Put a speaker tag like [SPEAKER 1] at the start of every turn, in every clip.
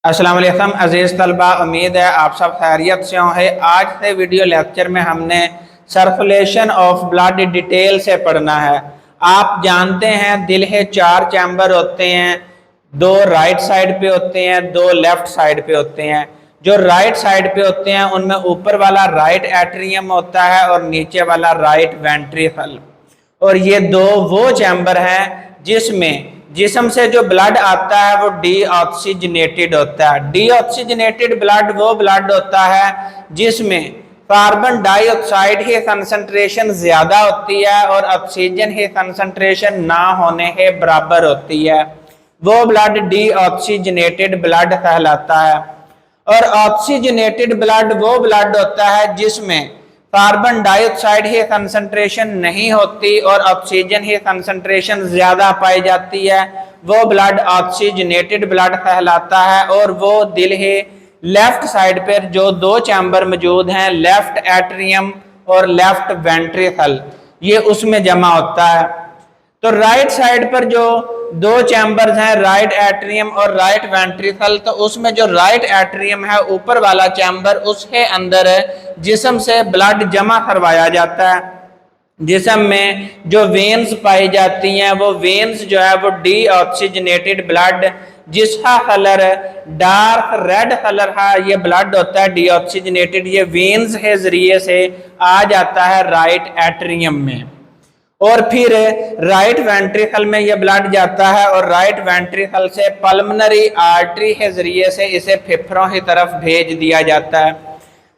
[SPEAKER 1] अस्सलाम वालेकुम अजीज़ तलबा, उम्मीद है आप सब खैरियत से होंगे। आज के वीडियो लेक्चर में हमने सर्कुलेशन ऑफ ब्लड डिटेल से पढ़ना है। आप जानते हैं दिल के चार चैम्बर होते हैं, दो राइट साइड पे होते हैं, दो लेफ्ट साइड पे होते हैं। जो राइट साइड पे होते हैं उनमें ऊपर वाला राइट एट्रियम होता है और नीचे वाला राइट वेंट्रिकल। और ये दो वो चैम्बर हैं जिसमें जिस्म से जो ब्लड आता है वो डीऑक्सीजनेटेड होता है। डीऑक्सीजनेटेड ब्लड वो ब्लड होता है जिसमें कार्बन डाइऑक्साइड की कंसंट्रेशन ज्यादा होती है और ऑक्सीजन की कंसंट्रेशन ना होने के बराबर होती है। वो ब्लड डीऑक्सीजनेटेड ब्लड कहलाता है। और ऑक्सीजनेटेड ब्लड वो ब्लड होता है जिसमें कार्बन डाइऑक्साइड की कंसंट्रेशन नहीं होती और ऑक्सीजन की कंसंट्रेशन ज्यादा पाई जाती है। वो ब्लड ऑक्सीजनेटेड ब्लड कहलाता है। और वो दिल के लेफ्ट साइड पर जो दो चैम्बर मौजूद हैं, लेफ्ट एट्रियम और लेफ्ट वेंट्रिकल, ये उसमें जमा होता है। तो राइट साइड पर जो दो चैम्बर्स हैं, राइट एट्रियम और राइट वेंट्रिकल, तो उसमें जो राइट एट्रियम है ऊपर वाला चैम्बर, उसके अंदर जिस्म से ब्लड जमा करवाया जाता है। जिस्म में जो वेन्स पाई जाती हैं वो वेन्स जो है वो डीऑक्सीजनेटेड ब्लड, जिसका कलर डार्क रेड कलर का ये ब्लड होता है डीऑक्सीजनेटेड, ये वेन्स के जरिए से आ जाता है राइट एट्रियम में। और फिर राइट वेंट्रिकल में यह ब्लड जाता है और राइट वेंट्रिकल से पल्मनरी आर्टरी के जरिए से इसे फेफड़ों की तरफ भेज दिया जाता है।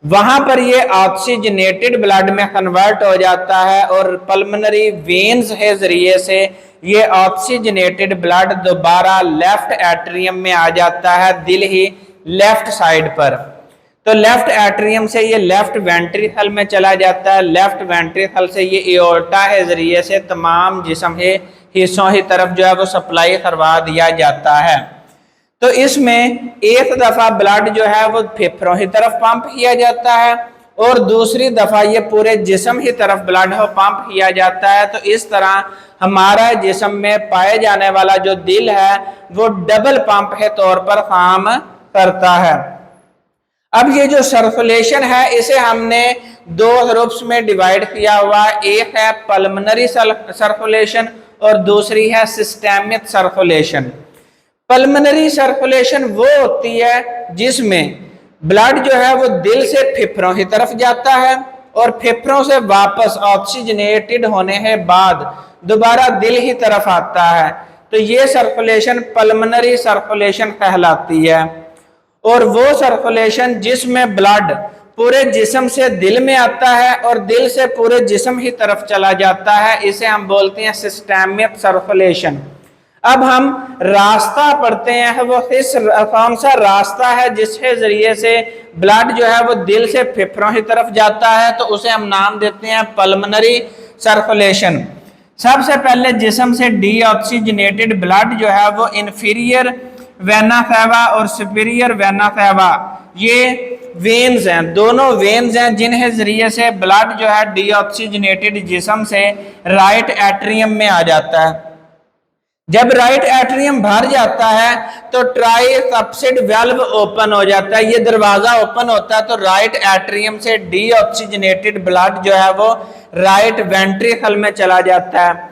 [SPEAKER 1] वहां पर यह ऑक्सीजनेटेड ब्लड में कन्वर्ट हो जाता है और पल्मनरी वेन्स के जरिए से ये ऑक्सीजनेटेड ब्लड दोबारा लेफ्ट एट्रियम में आ जाता है, दिल ही लेफ्ट साइड पर। तो लेफ्ट एट्रियम से ये लेफ्ट वेंट्रिकल में चला जाता है। लेफ्ट वेंट्रिकल से ये एओर्टा के जरिए से तमाम जिस्म के हिस्सों की तरफ जो है वो सप्लाई करवा दिया जाता है। तो इसमें एक दफा ब्लड जो है वो फेफड़ों की तरफ पंप किया जाता है और दूसरी दफा ये पूरे जिस्म की तरफ ब्लड को पंप किया जाता है। तो इस तरह हमारा जिस्म में पाए जाने वाला जो दिल है वो डबल पंप के तौर पर काम करता है। अब ये जो सर्कुलेशन है इसे हमने दो ग्रुप्स में डिवाइड किया हुआ। एक है पल्मनरी सर्कुलेशन और दूसरी है सिस्टेमिक सर्कुलेशन। पल्मनरी सर्कुलेशन वो होती है जिसमें ब्लड जो है वो दिल से फेफड़ों की तरफ जाता है और फेफड़ों से वापस ऑक्सीजनेटेड होने के बाद दोबारा दिल की तरफ आता है। तो ये सर्कुलेशन पल्मनरी सर्कुलेशन कहलाती है। और वो सर्कुलेशन जिसमें ब्लड पूरे जिस्म से दिल में आता है और दिल से पूरे जिस्म की तरफ चला जाता है, इसे हम बोलते हैं सिस्टेमिक सर्कुलेशन। अब हम रास्ता पढ़ते हैं, वो कौन सा रास्ता है जिसके जरिए से ब्लड जो है वो दिल से फेफड़ों की तरफ जाता है, तो उसे हम नाम देते हैं पल्मनरी सर्कुलेशन। सबसे पहले जिस्म से डीऑक्सीजनेटेड ब्लड जो है वो इंफीरियर वेना कैवा और सुपीरियर वेना कैवा, ये वेन्स हैं, दोनों वेन्स हैं जिनके जरिए से ब्लड जो है डीऑक्सीजनेटेड जिस्म से राइट एट्रियम में आ जाता है। जब राइट एट्रियम भर जाता है तो ट्राइकप्सिड वाल्व ओपन हो जाता है, ये दरवाजा ओपन होता है, तो राइट एट्रियम से डीऑक्सीजनेटेड ब्लड जो है वो राइट वेंट्रिकल में चला जाता है।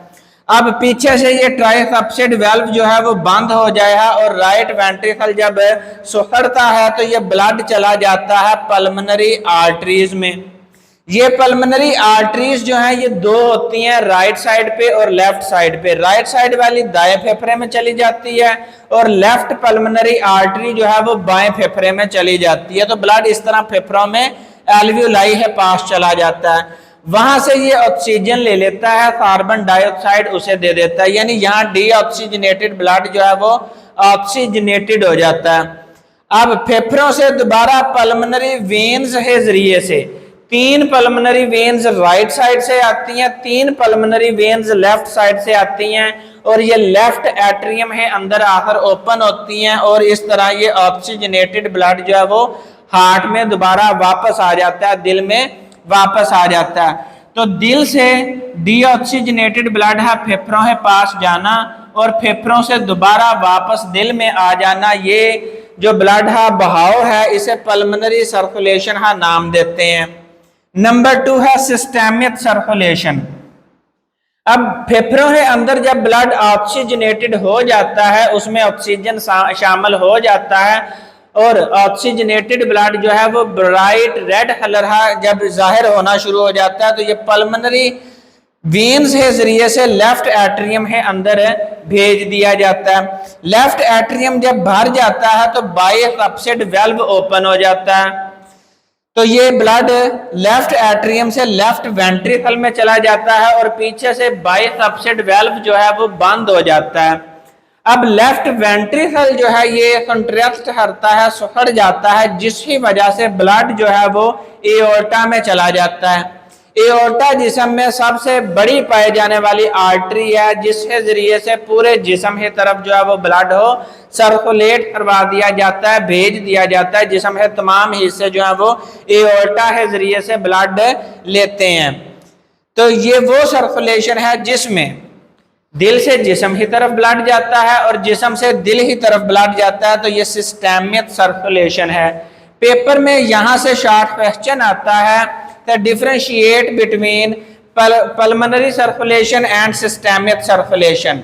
[SPEAKER 1] अब पीछे से ये ट्राइकप्सिड वाल्व जो है वो बंद हो जाएगा और राइट वेंट्रिकल जब सुखड़ता है तो ये ब्लड चला जाता है पल्मनरी आर्टरीज में। ये पल्मनरी आर्टरीज जो है ये दो होती हैं, राइट साइड पे और लेफ्ट साइड पे। राइट साइड वाली दाएं फेफड़े में चली जाती है और लेफ्ट पल्मनरी आर्टरी जो है वो बाएं फेफड़े में चली जाती है। तो ब्लड इस तरह फेफड़ों में एल्वियोलाई के पास चला जाता है, वहां से ये ऑक्सीजन ले लेता है, कार्बन डाइऑक्साइड उसे दे देता है, यानी यहाँ डीऑक्सीजनेटेड ब्लड जो है वो ऑक्सीजनेटेड हो जाता है। अब फेफड़ों से दोबारा पल्मनरी वेन्स के जरिए से तीन पल्मनरी वेन्स राइट साइड से आती हैं, तीन पल्मनरी वेन्स लेफ्ट साइड से आती हैं और ये लेफ्ट एट्रियम है अंदर आकर ओपन होती हैं और इस तरह ये ऑक्सीजनेटेड ब्लड जो है वो हार्ट में दोबारा वापस आ जाता है, दिल में वापस आ जाता है। तो दिल से डीऑक्सीजनेटेड ब्लड है फेफड़ों के पास जाना और फेफड़ों से दोबारा वापस दिल में आ जाना, ये जो ब्लड हा बहाव है इसे पल्मोनरी सर्कुलेशन हा नाम देते हैं। नंबर 2 है सिस्टेमिक सर्कुलेशन। अब फेफड़ों के अंदर जब ब्लड ऑक्सीजनेटेड हो जाता है, उसमें ऑक्सीजन शामिल हो जाता है और ऑक्सीजनेटेड ब्लड जो है वो ब्राइट रेड कलर जब जाहिर होना शुरू हो जाता है, तो ये पल्मोनरी वेन्स के जरिए से लेफ्ट एट्रियम के अंदर भेज दिया जाता है। लेफ्ट एट्रियम जब भर जाता है तो बाइसेप्सिड वाल्व ओपन हो जाता है, तो ये ब्लड लेफ्ट एट्रियम से लेफ्ट वेंट्रिकल में चला जाता है और पीछे से बाइसेप्सिड वाल्व जो है वो बंद हो जाता है। अब लेफ्ट वेंट्रिकल जो है ये कंट्रैक्ट करता है, सुखड़ जाता है, जिसकी वजह से ब्लड जो है वो एओर्टा में चला जाता है। एओर्टा जिस्म में सबसे बड़ी पाई जाने वाली आर्टरी है, जिसके जरिए से पूरे जिस्म की तरफ जो है वो ब्लड हो सर्कुलेट करवा दिया जाता है, भेज दिया जाता है। जिस्म के तमाम हिस्से जो है वो एओर्टा के जरिए से ब्लड लेते हैं। तो ये वो सर्कुलेशन है जिसमें दिल से जिस्म की तरफ ब्लड जाता है और जिस्म से दिल की तरफ ब्लड जाता है, तो ये सिस्टेमिक सर्कुलेशन है। पेपर में यहां से शॉर्ट क्वेश्चन आता है तो differentiate between pulmonary circulation and systemic circulation,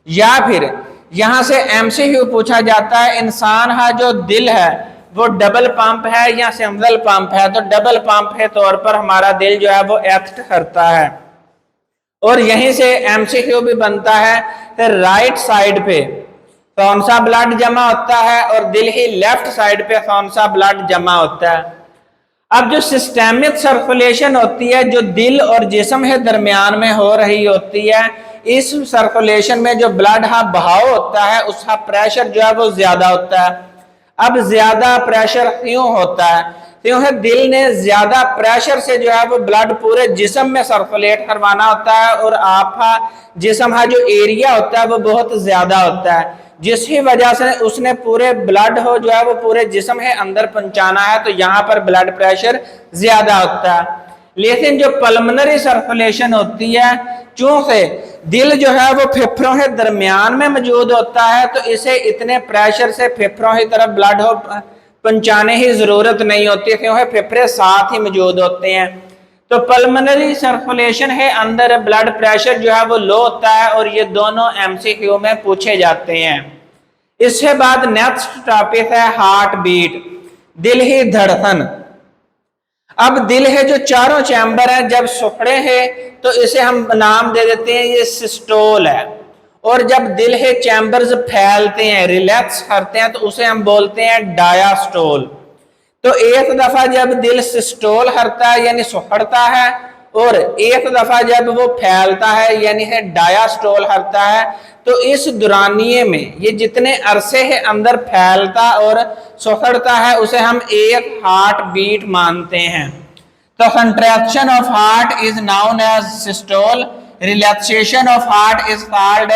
[SPEAKER 1] या फिर यहां से एमसीक्यू पूछा जाता है इंसान का जो दिल है वो डबल पंप है या सिंगल पंप है। तो डबल पंप के तौर पर हमारा दिल जो है वो एक्ट करता है। और यहीं से एमसीक्यू भी बनता है तो राइट साइड पे कौन सा ब्लड जमा होता है और दिल ही लेफ्ट साइड पे कौन सा ब्लड जमा होता है। अब जो सिस्टेमिक सर्कुलेशन होती है, जो दिल और जिस्म के दरमियान में हो रही होती है, इस सर्कुलेशन में जो ब्लड का बहाव होता है उसका प्रेशर जो है वो ज्यादा होता है। अब ज्यादा प्रेशर क्यों होता है? क्योंकि दिल ने ज्यादा प्रेशर से जो है वो ब्लड पूरे जिस्म में सर्कुलेट करवाना होता है और आपका जिस्म का जो एरिया होता है वो बहुत ज्यादा होता है, जिसकी वजह से उसने पूरे ब्लड हो जो है वो पूरे जिस्म के अंदर पहुंचाना है, तो यहाँ पर ब्लड प्रेशर ज्यादा होता है। लेकिन जो पल्मोनरी सर्कुलेशन होती है, चूंकि दिल जो है वो फेफड़ों के दरमियान में मौजूद होता है, तो इसे इतने प्रेशर से फेफड़ों की तरफ ब्लड हो पहुंचाने की जरूरत नहीं होती, क्योंकि फेफड़े साथ ही मौजूद होते हैं। तो पल्मोनरी सर्कुलेशन है अंदर ब्लड प्रेशर जो है वो लो होता है और ये दोनों एमसीक्यू में पूछे जाते हैं। इसके बाद नेक्स्ट टॉपिक है हार्ट बीट, दिल की धड़कन। अब दिल है जो चारों चैम्बर है जब सुखड़े हैं तो इसे हम नाम दे देते हैं ये सिस्टोल है, और जब दिल के चैम्बर्स फैलते हैं रिलैक्स करते हैं तो उसे हम बोलते हैं डायास्टोल। तो एक दफा जब दिल सिस्टोल करता है यानी सुखड़ता है, और एक दफा जब वो फैलता है यानी है डायास्टोल करता है, तो इस दौरानिये में ये जितने अरसे के अंदर फैलता और सुखड़ता है उसे हम एक हार्ट बीट मानते हैं। तो contraction of heart is known as systole, relaxation of heart is called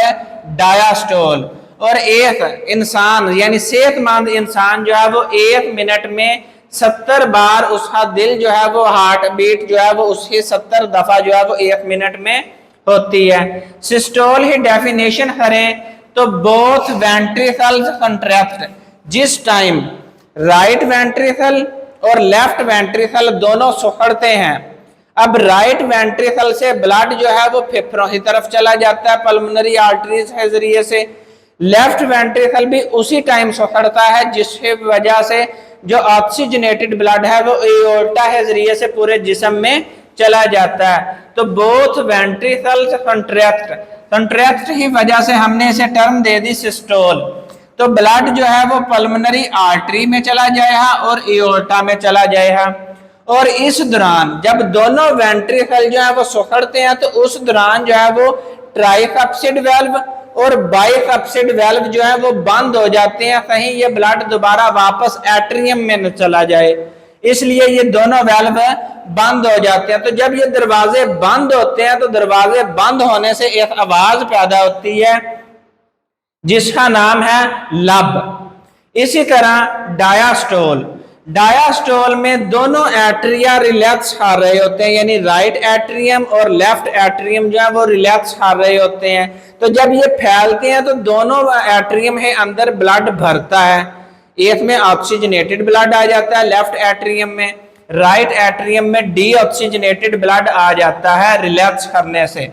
[SPEAKER 1] diastole. और एक इंसान यानी सेहतमंद इंसान जो है वो 1 मिनट में 70 बार उसका दिल जो है वो हार्ट बीट जो है वो उसकी 70 दफा जो है वो 1 मिनट में होती है। सिस्टोल की डेफिनेशन करें तो बोथ वेंट्रिकल कंट्रैक्ट, जिस टाइम राइट वेंट्रिकल और लेफ्ट वेंट्रिकल दोनों सुखड़ते हैं। अब राइट वेंट्रिकल से ब्लड जो है वो फेफड़ों की तरफ चला जाता है पल्मोनरी आर्टरीज के जरिए से। लेफ्ट वेंट्रिकल भी उसी टाइम सुखड़ता है, जिसकी वजह से जो ऑक्सीजनेटेड ब्लड है वो एओर्टा के जरिए से पूरे जिस्म में चला जाता है। तो बोथ वेंट्रिकल्स कंट्रैक्ट की वजह से हमने इसे टर्म दे दी सिस्टोल। तो ब्लड जो है वो पल्मोनरी आर्टरी में चला जाएगा और एओर्टा में चला जाएगा, और इस दौरान जब दोनों वेंट्रिकल जो है वो सुखड़ते हैं तो उस दौरान जो है वो ट्राइकप्सिड वाल्व और बाइकप्सिड वाल्व जो है वो बंद हो जाते हैं, कहीं ये ब्लड दोबारा वापस एट्रियम में न चला जाए, इसलिए ये दोनों वाल्व बंद हो जाते हैं। तो जब ये दरवाजे बंद होते हैं तो दरवाजे बंद होने से एक आवाज पैदा होती है जिसका नाम है लब। इसी तरह डायास्टोल में दोनों एट्रिया रिलैक्स कर रहे होते हैं, यानी राइट एट्रियम और लेफ्ट एट्रियम जो है वो रिलैक्स कर रहे होते हैं। तो जब ये फैलते हैं तो दोनों एट्रियम के अंदर ब्लड भरता है, एक में ऑक्सीजनेटेड ब्लड आ जाता है लेफ्ट एट्रियम में, राइट एट्रियम में डीऑक्सीजनेटेड ब्लड आ जाता है रिलैक्स करने से।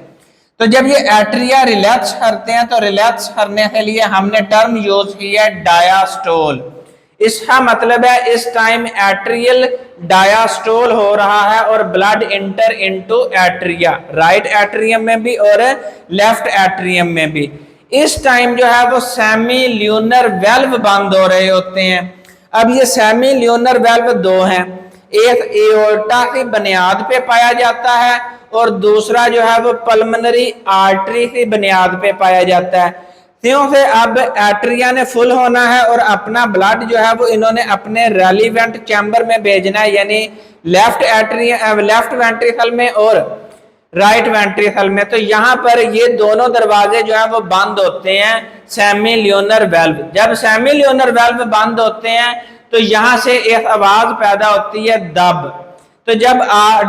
[SPEAKER 1] तो जब ये एट्रिया रिलैक्स करते हैं तो रिलैक्स करने के लिए हमने टर्म यूज की है डायास्टोल। इसका मतलब है इस टाइम एट्रियल डायास्टोल हो रहा है और blood inter into atria, right atrium में भी और लेफ्ट एट्रियम में भी। इस टाइम जो है वो सेमी ल्यूनर वेल्व बंद हो रहे होते हैं। अब ये सेमी ल्यूनर वेल्व दो हैं, एक एओर्टा की बुनियाद पे पाया जाता है और दूसरा जो है वो पल्मोनरी आर्टरी की बुनियाद पे पाया जाता है। क्यों से अब एट्रिया ने फुल होना है और अपना ब्लड जो है वो इन्होंने अपने रेलिवेंट चैम्बर में भेजना है, यानी लेफ्ट एट्रिया लेफ्ट वेंट्रिकल में और राइट वेंट्रिकल में। तो यहाँ पर ये दोनों दरवाजे जो है वो बंद होते हैं सेमी ल्यूनर वेल्व। जब सेमी ल्यूनर वेल्व बंद होते हैं तो यहाँ से एक आवाज पैदा होती है दब। तो जब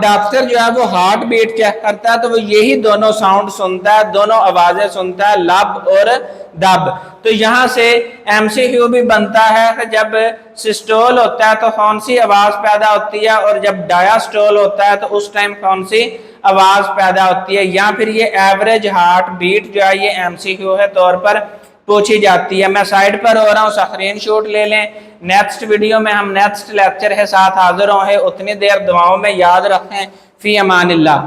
[SPEAKER 1] डॉक्टर जो है वो हार्ट बीट चेक करता है तो वो यही दोनों साउंड सुनता है, दोनों आवाजें सुनता है, लब और दब। तो यहाँ से एमसीक्यू भी बनता है कि जब सिस्टोल होता है तो कौन सी आवाज पैदा होती है और जब डायास्टोल होता है तो उस टाइम कौन सी आवाज पैदा होती है, या फिर ये एवरेज हार्ट बीट जो है ये एमसीक्यू है तौर पर पूछी जाती है। मैं साइड पर हो रहा हूँ, स्क्रीन शॉट ले लें। नेक्स्ट वीडियो में हम नेक्स्ट लेक्चर के साथ हाजिर होंगे। उतनी देर दुआओं में याद रखें। फी अमानिल्लाह।